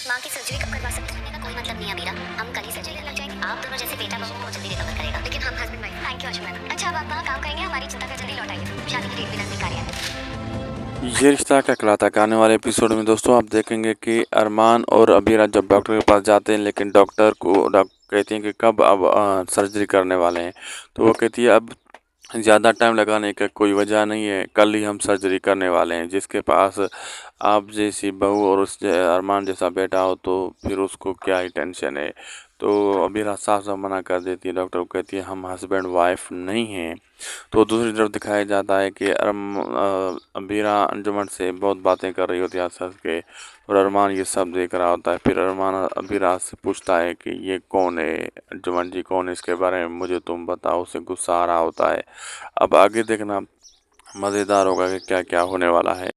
माँ की सर्जरी कब करवा सकते हैं? मेरा कोई मतलब नहीं है अमीरा, हम कल ही सर्जरी लग जाएंगे। आप दोनों जैसे बेटा बहू को जल्दी रिकवर करेगा, लेकिन हम husband wife. Thank you Ashu ma'am. अच्छा अब आप वहाँ काम करेंगे, हमारी चिंता कर जल्दी लौट आइए, शादी की डेट भी नजदीक आ रही है। ये रिश्ता क्या कहलाता है के आने वाले एपिसोड में दोस्तों आप देखेंगे कि अरमान और अबीरा जब डॉक्टर के पास जाते हैं, लेकिन डॉक्टर कहती हैं कि कब अब सर्जरी करने वाले हैं। तो वो कहती है अब ज़्यादा टाइम लगाने का कोई वजह नहीं है, कल ही हम सर्जरी करने वाले हैं। जिसके पास आप जैसी बहू और अरमान जैसा बेटा हो तो फिर उसको क्या ही टेंशन है। तो अबीरा साफ साफ मना कर देती है, डॉक्टर को कहती है हम हस्बैंड वाइफ नहीं हैं। तो दूसरी तरफ दिखाया जाता है कि अबीरा अंजुमन से बहुत बातें कर रही होती है हंस हंस के, और अरमान ये सब देख रहा होता है। फिर अरमान अबीरा से पूछता है कि ये कौन है, अंजुमन जी कौन है, इसके बारे में मुझे तुम बताओ। उसे गुस्सा आ रहा होता है। अब आगे देखना मज़ेदार होगा कि क्या क्या होने वाला है।